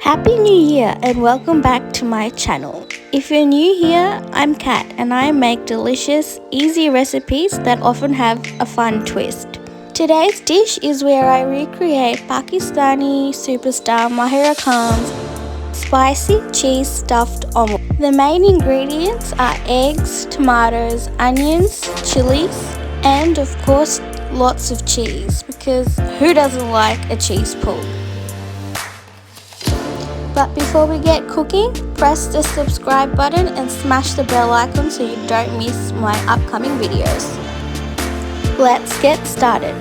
Happy New Year and welcome back to my channel. If you're new here, I'm Kat and I make delicious, easy recipes that often have a fun twist. Today's dish is where I recreate Pakistani superstar Mahira Khan's spicy cheese stuffed omelette. The main ingredients are eggs, tomatoes, onions, chilies, and of course lots of cheese, because who doesn't like a cheese pull? But before we get cooking, press the subscribe button and smash the bell icon so you don't miss my upcoming videos. Let's get started.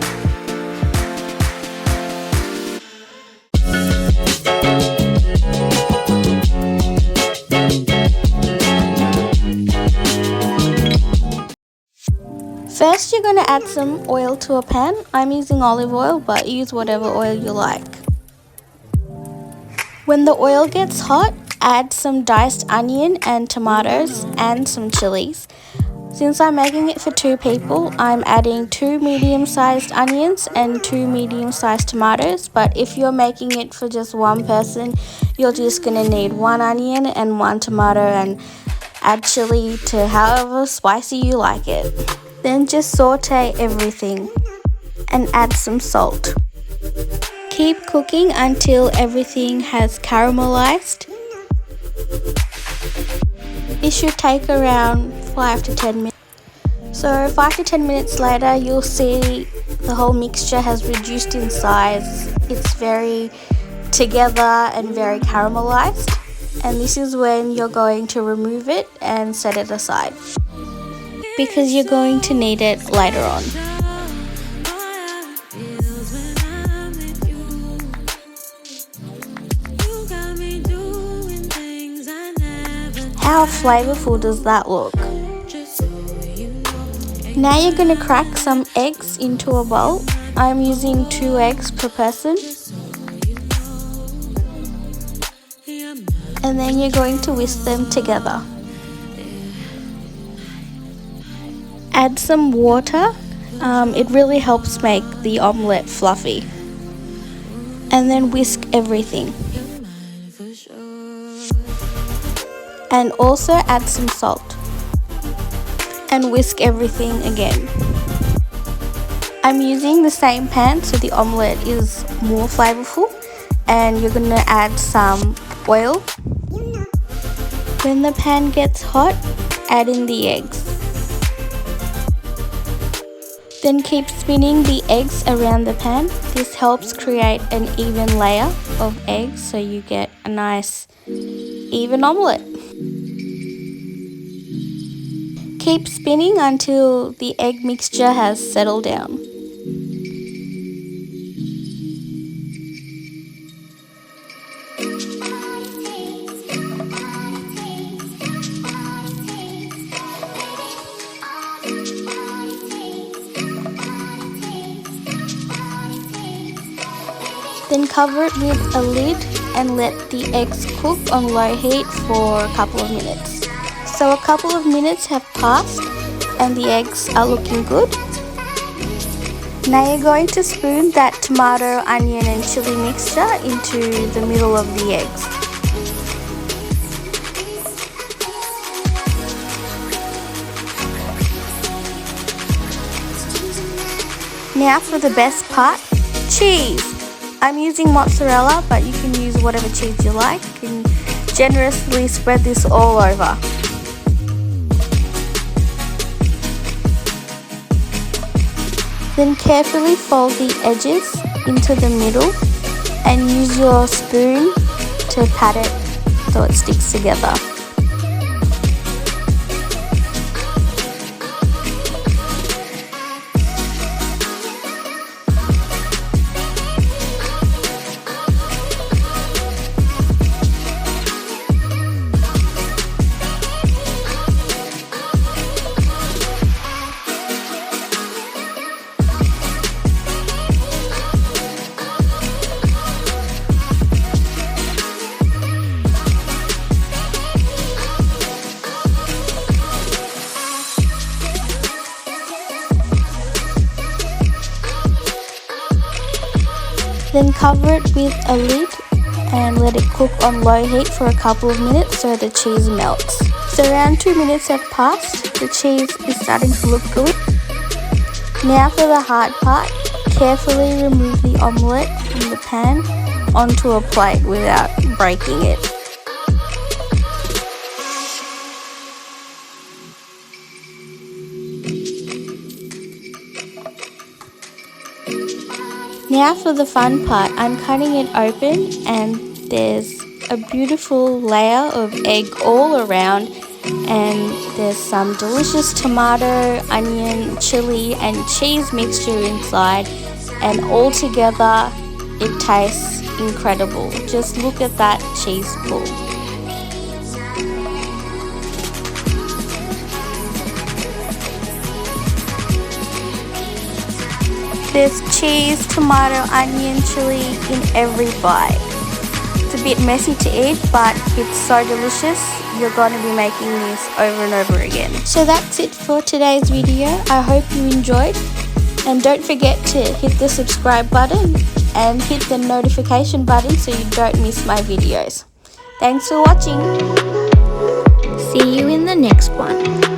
First, you're going to add some oil to a pan. I'm using olive oil, but use whatever oil you like. When the oil gets hot, add some diced onion and tomatoes and some chilies. Since I'm making it for 2 people, I'm adding 2 medium-sized onions and 2 medium-sized tomatoes. But if you're making it for just 1 person, you're just going to need 1 onion and 1 tomato and add chili to however spicy you like it. Then just saute everything and add some salt. Keep cooking until everything has caramelized. It should take around 5 to 10 minutes. So 5 to 10 minutes later, you'll see the whole mixture has reduced in size. It's very together and very caramelized. And this is when you're going to remove it and set it aside, because you're going to need it later on. How flavorful does that look? Now you're going to crack some eggs into a bowl. I'm using 2 eggs per person. And then you're going to whisk them together. Add some water. It really helps make the omelette fluffy. And then whisk everything. And also add some salt and whisk everything again. I'm using the same pan so the omelette is more flavorful, and you're going to add some oil. When the pan gets hot, add in the eggs. Then keep spinning the eggs around the pan. This helps create an even layer of eggs so you get a nice even omelette. Keep spinning until the egg mixture has settled down. Then cover it with a lid and let the eggs cook on low heat for a couple of minutes. So a couple of minutes have passed and the eggs are looking good. Now you're going to spoon that tomato, onion and chili mixture into the middle of the eggs. Now for the best part, cheese. I'm using mozzarella, but you can use whatever cheese you like. You can generously spread this all over. Then carefully fold the edges into the middle and use your spoon to pat it so it sticks together. Then cover it with a lid and let it cook on low heat for a couple of minutes so the cheese melts. So around 2 minutes have passed, the cheese is starting to look good. Now for the hard part, carefully remove the omelette from the pan onto a plate without breaking it. Now for the fun part, I'm cutting it open and there's a beautiful layer of egg all around, and there's some delicious tomato, onion, chili and cheese mixture inside, and all together it tastes incredible. Just look at that cheese ball. There's cheese, tomato, onion, chili in every bite. It's a bit messy to eat, but it's so delicious. You're going to be making this over and over again. So that's it for today's video. I hope you enjoyed. And don't forget to hit the subscribe button and hit the notification button so you don't miss my videos. Thanks for watching. See you in the next one.